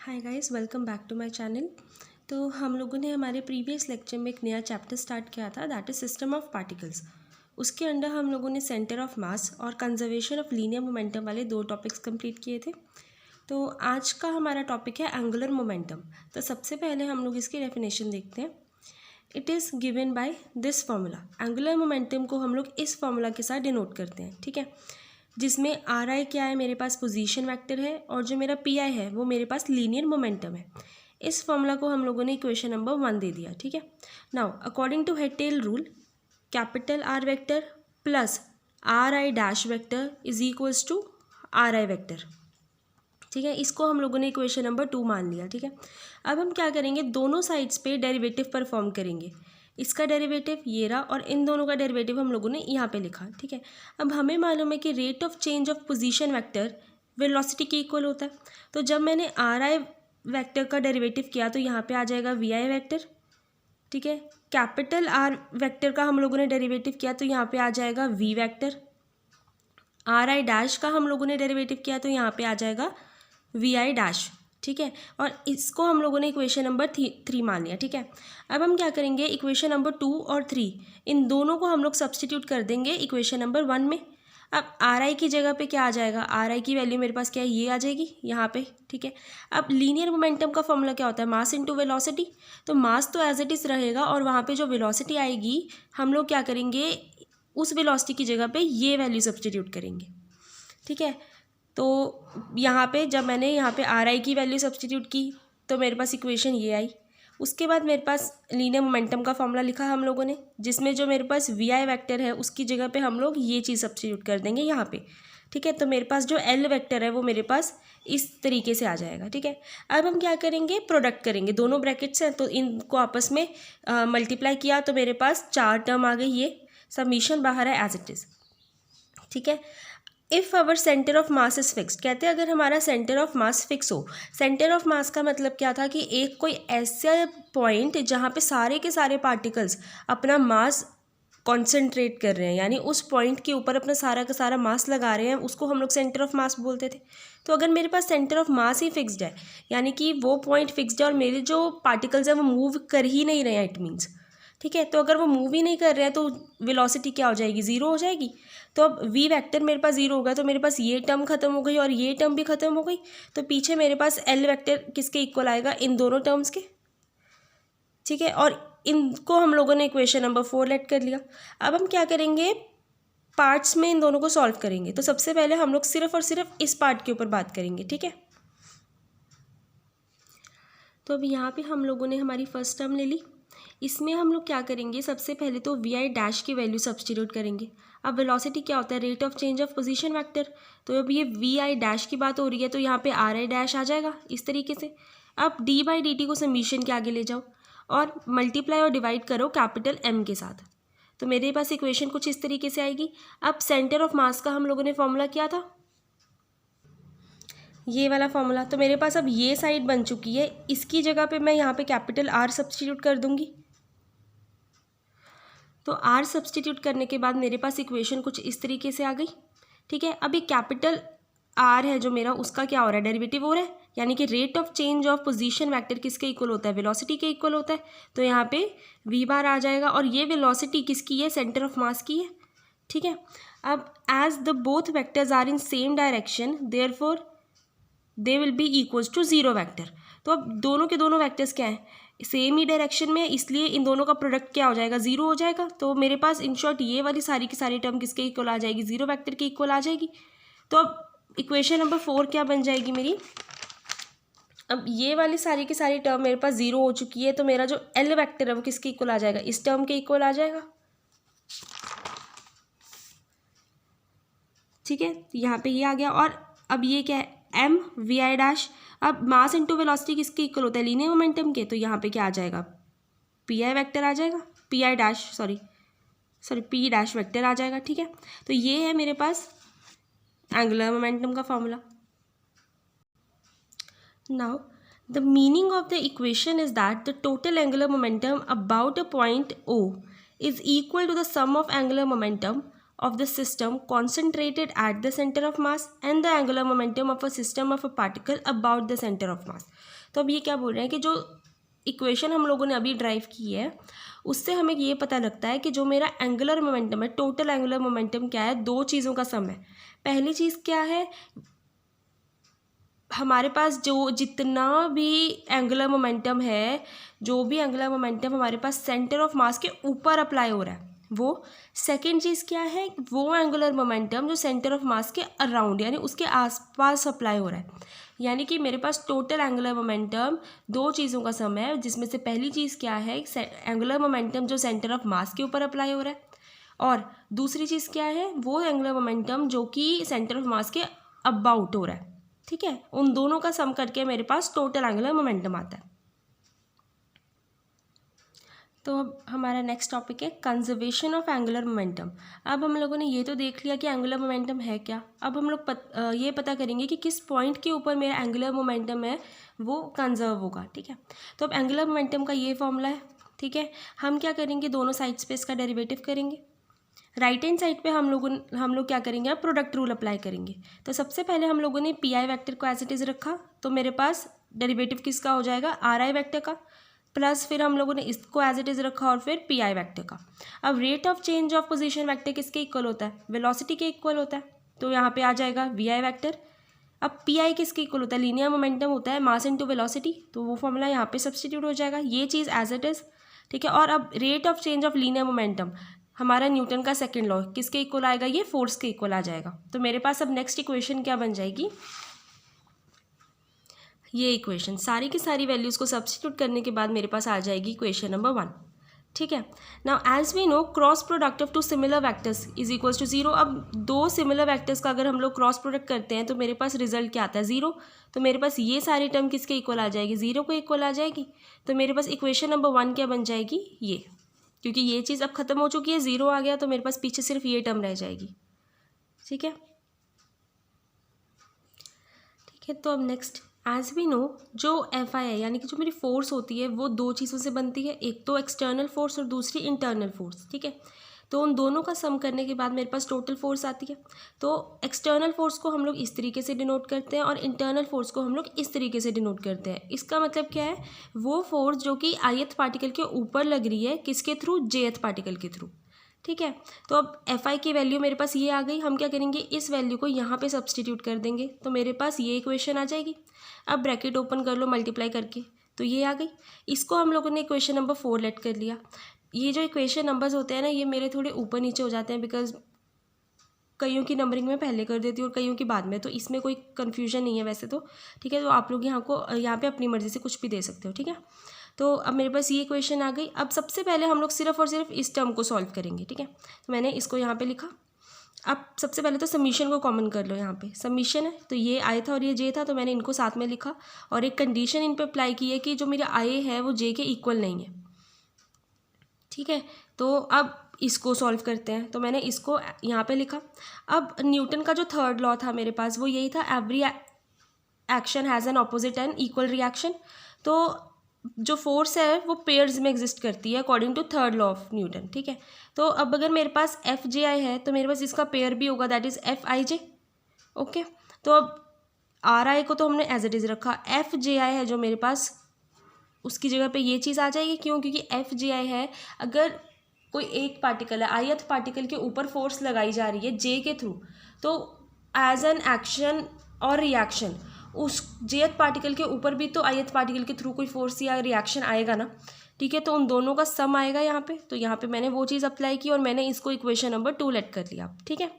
Hi guys, welcome back to my channel. तो हम लोगों ने हमारे प्रीवियस लेक्चर में एक नया चैप्टर स्टार्ट किया था, that is system of particles. उसके अंडर हम लोगों ने सेंटर ऑफ मास और कंजर्वेशन ऑफ लीनियर मोमेंटम वाले 2 टॉपिक्स कंप्लीट किए थे। तो आज का हमारा टॉपिक है एंगुलर मोमेंटम। तो सबसे पहले हम लोग इसकी डेफिनेशन देखते हैं। It is given by this formula. Angular momentum को हम लोग इस फॉर्मूला के साथ डिनोट करते हैं, ठीक है, जिसमें आर आई क्या है, मेरे पास पोजीशन वेक्टर है, और जो मेरा पी आई है वो मेरे पास लीनियर मोमेंटम है। इस फॉर्मूला को हम लोगों ने इक्वेशन नंबर 1 दे दिया, ठीक है। Now according to head tail rule, capital R vector plus R I dash vector is equals to R I vector, ठीक है। इसको हम लोगों ने इक्वेशन नंबर 2 मान लिया, ठीक है। अब हम क्या करेंगे, दोनों साइड्स पे डेरिवेटिव परफॉर्म करेंगे। इसका डेरिवेटिव ये रहा और इन दोनों का डेरिवेटिव हम लोगों ने यहाँ पे लिखा, ठीक है। अब हमें मालूम है कि rate of change of position vector velocity के इक्वल होता है। तो जब मैंने आर आई वेक्टर का डेरिवेटिव किया तो यहाँ पे आ जाएगा वी आई वेक्टर, ठीक है। कैपिटल आर वेक्टर का हम लोगों ने डेरिवेटिव किया तो यहाँ पे आ जाएगा V vector. R I dash का हम लोगों ने डेरिवेटिव किया तो यहाँ पे आ जाएगा वी आई डैश, ठीक है। और इसको हम लोगों ने इक्वेशन नंबर 3 मान लिया, ठीक है। अब हम क्या करेंगे, इक्वेशन नंबर 2 और 3 इन दोनों को हम लोग सब्सटीट्यूट कर देंगे इक्वेशन नंबर 1 में। अब आर आई की जगह पे क्या आ जाएगा, आर आई की वैल्यू मेरे पास क्या है, ये आ जाएगी यहाँ पे, ठीक है। अब लीनियर मोमेंटम का फॉर्मूला क्या होता है, मास इंटू वेलोसिटी। तो मास तो एज इट इज़ रहेगा और वहाँ पे जो वेलोसिटी आएगी हम लोग क्या करेंगे, उस वेलोसिटी की जगह पे ये वैल्यू सब्सटीट्यूट करेंगे, ठीक है। तो यहाँ पे जब मैंने यहाँ पे आर आई की वैल्यू सब्सटीट्यूट की तो मेरे पास इक्वेशन ये आई। उसके बाद मेरे पास लीनियर मोमेंटम का फॉर्मूला लिखा हम लोगों ने, जिसमें जो मेरे पास वी आई वैक्टर है उसकी जगह पे हम लोग ये चीज़ सब्सटीट्यूट कर देंगे यहाँ पे, ठीक है। तो मेरे पास जो एल वेक्टर है वो मेरे पास इस तरीके से आ जाएगा, ठीक है। अब हम क्या करेंगे, प्रोडक्ट करेंगे, दोनों ब्रैकेट्स हैं तो इनको आपस में मल्टीप्लाई किया तो मेरे पास 4 टर्म आ गई, ये सबमिशन बाहर है एज इट इज़, ठीक है। If our centre of mass is fixed, कहते हैं अगर हमारा सेंटर ऑफ मास फिक्स हो। सेंटर ऑफ मास का मतलब क्या था कि एक कोई ऐसा पॉइंट जहाँ पे सारे के सारे पार्टिकल्स अपना मास कॉन्सेंट्रेट कर रहे हैं, यानी उस पॉइंट के ऊपर अपना सारा का सारा मास लगा रहे हैं, उसको हम लोग सेंटर ऑफ मास बोलते थे। तो अगर मेरे पास सेंटर ऑफ मास ही फिक्स्ड है, यानी कि वो पॉइंट फिक्स्ड है और मेरे जो पार्टिकल्स हैं वो मूव कर ही नहीं रहे हैं, इट मीन्स, ठीक है। तो अगर वो मूव ही नहीं कर रहे हैं तो वेलोसिटी क्या हो जाएगी, ज़ीरो हो जाएगी। तो अब वी वेक्टर मेरे पास ज़ीरो होगा तो मेरे पास ये टर्म खत्म हो गई और ये टर्म भी खत्म हो गई। तो पीछे मेरे पास एल वेक्टर किसके इक्वल आएगा, इन दोनों टर्म्स के, ठीक है। और इनको हम लोगों ने इक्वेशन नंबर 4 लेट कर लिया। अब हम क्या करेंगे, पार्ट्स में इन दोनों को सॉल्व करेंगे। तो सबसे पहले हम लोग सिर्फ और सिर्फ इस पार्ट के ऊपर बात करेंगे, ठीक है। तो अब यहाँ पे हम लोगों ने हमारी फर्स्ट टर्म ले ली। इसमें हम लोग क्या करेंगे, सबसे पहले तो वी आई डैश की वैल्यू सब्सटीट्यूट करेंगे। अब वेलोसिटी क्या होता है, rate of change of position vector. तो अब ये वी आई डैश की बात हो रही है तो यहाँ पे आर आई डैश आ जाएगा इस तरीके से। अब डी बाई डी टी को समीशन के आगे ले जाओ और मल्टीप्लाई और डिवाइड करो कैपिटल एम के साथ। तो मेरे पास इक्वेशन कुछ इस तरीके से आएगी। अब सेंटर ऑफ मास का हम लोगों ने फॉर्मूला किया था, ये वाला फॉर्मूला। तो मेरे पास अब ये साइड बन चुकी है, इसकी जगह पे मैं यहाँ पे कैपिटल आर सब्सटीट्यूट कर दूंगी। तो आर सब्सटीट्यूट करने के बाद मेरे पास इक्वेशन कुछ इस तरीके से आ गई, ठीक है। अब ये कैपिटल आर है जो मेरा, उसका क्या हो रहा है, डेरिवेटिव हो रहा है, यानी कि rate of change of position vector किसके इक्वल होता है, वेलोसिटी के इक्वल होता है। तो यहाँ पे वी बार आ जाएगा और ये वेलोसिटी किसकी है, सेंटर ऑफ मास की है, ठीक है। अब as the both vectors are in same direction therefore they will be equals to zero vector. तो अब दोनों के दोनों वेक्टर्स क्या हैं, सेम ही डायरेक्शन में, इसलिए इन दोनों का प्रोडक्ट क्या हो जाएगा, जीरो हो जाएगा। तो मेरे पास इन शॉर्ट ये वाली सारी की सारी टर्म किसके इक्वल आ जाएगी, जीरो वेक्टर के इक्वल आ जाएगी। तो अब इक्वेशन नंबर 4 क्या बन जाएगी मेरी, अब ये वाली सारी की सारी टर्म मेरे पास जीरो हो चुकी है तो मेरा जो एल वेक्टर है वो किसके इक्वल आ जाएगा, इस टर्म के इक्वल आ जाएगा, ठीक है। यहाँ पे ये आ गया। और अब ये क्या है, एम वी आई डैश। अब मास इंटू वेलोसिटी किसके इक्वल होता है, लीनियर मोमेंटम के। तो यहाँ पे क्या आ जाएगा, पी आई वेक्टर आ जाएगा, p i dash sorry p dash vector आ जाएगा, ठीक है। तो ये है मेरे पास एंगुलर मोमेंटम का formula. Now the meaning of the equation is that the total angular momentum about a point O is equal to the sum of angular momentum of the system concentrated at the center of mass and the angular momentum of a system of a particle about the center of mass। तो अब ये क्या बोल रहे हैं कि जो equation हम लोगों ने अभी ड्राइव की है उससे हमें ये पता लगता है कि जो मेरा एंगुलर मोमेंटम है, टोटल एंगुलर मोमेंटम क्या है, दो चीज़ों का सम है। पहली चीज़ क्या है, हमारे पास जो जितना भी एंगुलर मोमेंटम है, जो भी एंगुलर मोमेंटम हमारे पास सेंटर ऑफ मास के ऊपर अप्लाई हो रहा है वो। सेकंड चीज़ क्या है, वो एंगुलर मोमेंटम जो सेंटर ऑफ मास के अराउंड यानी उसके आसपास अप्लाई हो रहा है। यानी कि मेरे पास टोटल एंगुलर मोमेंटम दो चीज़ों का सम है, जिसमें से पहली चीज़ क्या है, एंगुलर मोमेंटम जो सेंटर ऑफ मास के ऊपर अप्लाई हो रहा है, और दूसरी चीज़ क्या है, वो एंगुलर मोमेंटम जो कि सेंटर ऑफ मास के अबाउट हो रहा है। ठीक है, उन दोनों का सम करके मेरे पास टोटल एंगुलर मोमेंटम आता है। तो अब हमारा नेक्स्ट टॉपिक है कंजर्वेशन ऑफ एंगुलर मोमेंटम। अब हम लोगों ने ये तो देख लिया कि एंगुलर मोमेंटम है क्या। अब हम लोग ये पता करेंगे कि किस पॉइंट के ऊपर मेरा एंगुलर मोमेंटम है वो कंजर्व होगा। ठीक है, तो अब एंगुलर मोमेंटम का ये फॉर्मूला है। ठीक है, हम क्या करेंगे, दोनों साइड्स पे इसका डेरिवेटिव करेंगे। राइट हैंड साइड पे हम लोग क्या करेंगे, अब प्रोडक्ट रूल अप्लाई करेंगे। तो सबसे पहले हम लोगों ने पी आई वैक्टर को एज इट इज़ रखा, तो मेरे पास डेरिवेटिव किसका हो जाएगा, आर आई वैक्टर का, प्लस फिर हम लोगों ने इसको एज इट इज़ रखा और फिर पी आई वैक्टर का। अब rate of change of position vector किसके इक्वल होता है, वेलोसिटी के इक्वल होता है, तो यहाँ पे आ जाएगा वी आई वैक्टर। अब पी आई किसके इक्वल होता है, लीनियर मोमेंटम होता है मास इनटू वेलोसिटी, तो वो फॉर्मूला यहाँ पे सब्सटीट्यूट हो जाएगा, ये चीज़ एज इट इज़। ठीक है, और अब rate of change of linear momentum हमारा न्यूटन का सेकंड लॉ किसके इक्वल आएगा, ये फोर्स के इक्वल आ जाएगा। तो मेरे पास अब नेक्स्ट इक्वेशन क्या बन जाएगी, ये इक्वेशन सारी की सारी वैल्यूज़ को सब्स्टिट्यूट करने के बाद मेरे पास आ जाएगी इक्वेशन नंबर 1। ठीक है, now as we know cross product of two similar vectors is equals to 0। अब दो सिमिलर वैक्टर्स का अगर हम लोग क्रॉस प्रोडक्ट करते हैं तो मेरे पास रिजल्ट क्या आता है, 0। तो मेरे पास ये सारी टर्म किसके इक्वल आ जाएगी, 0 को इक्वल आ जाएगी। तो मेरे पास इक्वेशन नंबर 1 क्या बन जाएगी, ये, क्योंकि ये चीज़ अब ख़त्म हो चुकी है, 0 आ गया, तो मेरे पास पीछे सिर्फ ये टर्म रह जाएगी। ठीक है, ठीक है, तो अब नेक्स्ट एज वी नो जो एफ आई है यानी कि जो मेरी फोर्स होती है वो दो चीज़ों से बनती है, एक तो एक्सटर्नल फोर्स और दूसरी इंटरनल फोर्स। ठीक है, तो उन दोनों का सम करने के बाद मेरे पास टोटल फोर्स आती है। तो एक्सटर्नल फोर्स को हम लोग इस तरीके से डिनोट करते हैं और इंटरनल फोर्स को हम लोग इस तरीके से डिनोट करते हैं। इसका मतलब क्या है, वो फोर्स जो कि ith पार्टिकल के ऊपर लग रही है, किसके थ्रू, jth पार्टिकल के थ्रू। ठीक है, तो अब एफ आई की वैल्यू मेरे पास ये आ गई, हम क्या करेंगे, इस वैल्यू को यहाँ पे सब्सटीट्यूट कर देंगे, तो मेरे पास ये इक्वेशन आ जाएगी। अब ब्रैकेट ओपन कर लो मल्टीप्लाई करके, तो ये आ गई। इसको हम लोगों ने इक्वेशन नंबर 4 लेट कर लिया। ये जो इक्वेशन नंबर्स होते हैं ना, ये मेरे थोड़े ऊपर नीचे हो जाते हैं, बिकॉज कईयों की नंबरिंग में पहले कर देती हूँ और कईयों की बाद में, तो इसमें कोई कन्फ्यूजन नहीं है वैसे तो। ठीक है, तो आप लोग यहाँ पे अपनी मर्ज़ी से कुछ भी दे सकते हो। ठीक है, तो अब मेरे पास ये इक्वेशन आ गई। अब सबसे पहले हम लोग सिर्फ और सिर्फ इस टर्म को सॉल्व करेंगे। ठीक है, तो मैंने इसको यहाँ पे लिखा। अब सबसे पहले तो समीशन को कॉमन कर लो, यहाँ पे समीशन है तो ये आई था और ये जे था, तो मैंने इनको साथ में लिखा और एक कंडीशन इन पे अप्लाई की है कि जो मेरा आई है वो जे के इक्वल नहीं है। ठीक है, तो अब इसको सॉल्व करते हैं, तो मैंने इसको यहाँ पे लिखा। अब न्यूटन का जो थर्ड लॉ था मेरे पास वो यही था, every action has an opposite and equal reaction. तो जो फोर्स है वो पेयर्स में एग्जिस्ट करती है according to third law of Newton. ठीक है, तो अब अगर मेरे पास एफ जे आई है तो मेरे पास इसका पेयर भी होगा, that is F I J. Okay, तो अब आर आई को तो हमने एज इट इज़ रखा, एफ जे आई है जो मेरे पास, उसकी जगह पे ये चीज़ आ जाएगी। क्यों, क्योंकि एफ जे आई है, अगर कोई एक पार्टिकल है, ith पार्टिकल के ऊपर फोर्स लगाई जा रही है जे के थ्रू, तो एज एन एक्शन और रिएक्शन उस jth पार्टिकल के ऊपर भी तो ith पार्टिकल के थ्रू कोई फोर्स या रिएक्शन आएगा ना। ठीक है, तो उन दोनों का सम आएगा यहाँ पे, तो यहाँ पे मैंने वो चीज़ अप्लाई की और मैंने इसको इक्वेशन नंबर 2 लेट कर लिया। ठीक है,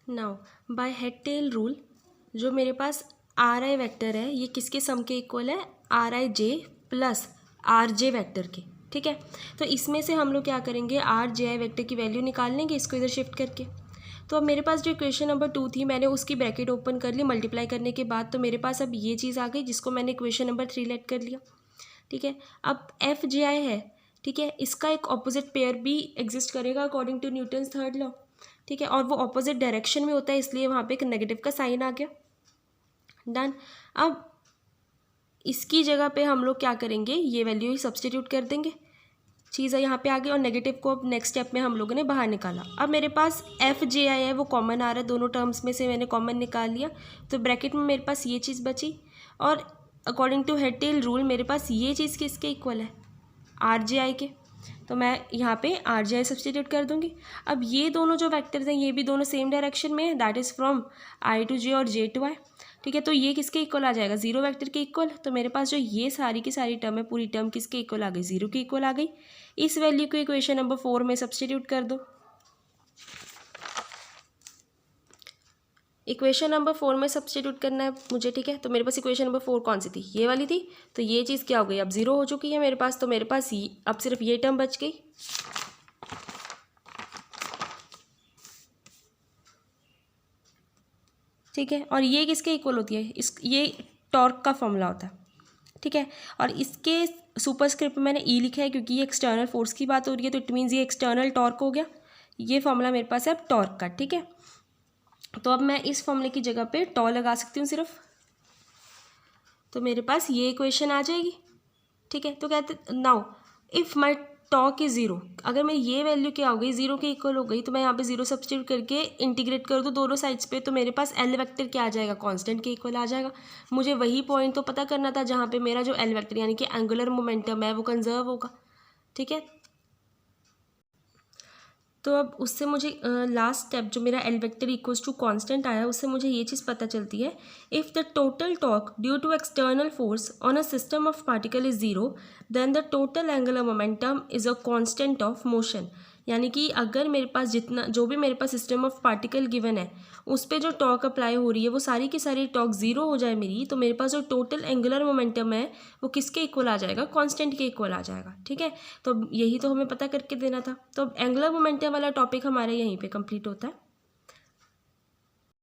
now bye head tail rule जो मेरे पास आर आई वैक्टर है ये किसके सम के इक्वल है, are I J plus R J vector के। ठीक है, तो इसमें से हम लोग क्या करेंगे, आर जे आई वैक्टर की वैल्यू निकाल लेंगे इसको इधर शिफ्ट करके। तो अब मेरे पास जो इक्वेशन नंबर 2 थी मैंने उसकी ब्रैकेट ओपन कर ली मल्टीप्लाई करने के बाद, तो मेरे पास अब ये चीज़ आ गई जिसको मैंने इक्वेशन नंबर 3 लेट कर लिया। ठीक है, अब एफ जे आई है, ठीक है, इसका एक ऑपोजिट पेयर भी एग्जिस्ट करेगा according to Newton's third law. ठीक है, और वो ऑपोजिट डायरेक्शन में होता है, इसलिए वहाँ पे एक नेगेटिव का साइन आ गया। डन, अब इसकी जगह पे हम लोग क्या करेंगे, ये वैल्यू ही सब्सटीट्यूट कर देंगे। चीज़ है यहाँ पे आ गई, और नेगेटिव को अब नेक्स्ट स्टेप में हम लोगों ने बाहर निकाला। अब मेरे पास एफ जे आई है वो कॉमन आ रहा है, दोनों टर्म्स में से मैंने कॉमन निकाल लिया, तो ब्रैकेट में मेरे पास ये चीज़ बची, और according to head tail rule मेरे पास ये चीज़ किसके इक्वल है, आर जे आई के, तो मैं यहाँ पे आर जे आई सब्सटीट्यूट कर दूँगी। अब ये दोनों जो वैक्टर्स हैं ये भी दोनों सेम डायरेक्शन में है, that is from i to j और जे टू आई, ठीक है। तो ये किसके इक्वल आ जाएगा, जीरो वेक्टर के इक्वल। तो मेरे पास जो ये सारी की सारी टर्म है, पूरी टर्म किसके इक्वल आ गई, जीरो के इक्वल आ गई। इस वैल्यू को इक्वेशन नंबर 4 में सब्सटीट्यूट कर दो। इक्वेशन नंबर 4 में सब्सटीट्यूट करना है मुझे, ठीक है। तो मेरे पास इक्वेशन नंबर 4 कौन सी थी, ये वाली थी, तो ये चीज़ क्या हो गई, अब जीरो हो चुकी है मेरे पास, तो मेरे पास अब सिर्फ ये टर्म बच गई। ठीक है, और ये किसके इक्वल होती है, ये टॉर्क का फॉर्मूला होता है, ठीक है। और इसके सुपरस्क्रिप्ट में मैंने ई लिखा है क्योंकि ये एक्सटर्नल फोर्स की बात हो रही है, तो इट मीन्स ये एक्सटर्नल टॉर्क हो गया। ये फॉर्मूला मेरे पास है अब टॉर्क का, ठीक है। तो अब मैं इस फॉर्मूले की जगह पे टॉ लगा सकती हूँ सिर्फ, तो मेरे पास ये इक्वेशन आ जाएगी, ठीक है। तो कहते now if my talk is zero, अगर मैं ये वैल्यू क्या हो गई, जीरो के इक्वल हो गई, तो मैं यहाँ पे जीरो सब्सटीट्यूट करके इंटीग्रेट कर दूँ दोनों साइड्स पे, तो मेरे पास एल वेक्टर क्या आ जाएगा, कांस्टेंट के इक्वल आ जाएगा। मुझे वही पॉइंट तो पता करना था जहाँ पे मेरा जो एल वेक्टर यानी कि एंगुलर मोमेंटम है वो कंजर्व होगा, ठीक है। तो अब उससे मुझे लास्ट स्टेप जो मेरा L vector equals to constant आया, उससे मुझे ये चीज़ पता चलती है, if the total torque due to external force on a system of particle is zero then the total angular momentum is a constant of motion. यानी कि अगर मेरे पास जितना जो भी मेरे पास सिस्टम ऑफ पार्टिकल गिवन है उस पर जो टॉर्क अप्लाई हो रही है वो सारी की सारी टॉर्क ज़ीरो हो जाए मेरी, तो मेरे पास जो टोटल एंगुलर मोमेंटम है वो किसके इक्वल आ जाएगा, कांस्टेंट के इक्वल आ जाएगा, ठीक है। तो यही तो हमें पता करके देना था। तो एंगुलर मोमेंटम वाला टॉपिक हमारा यहीं पे कंप्लीट होता है।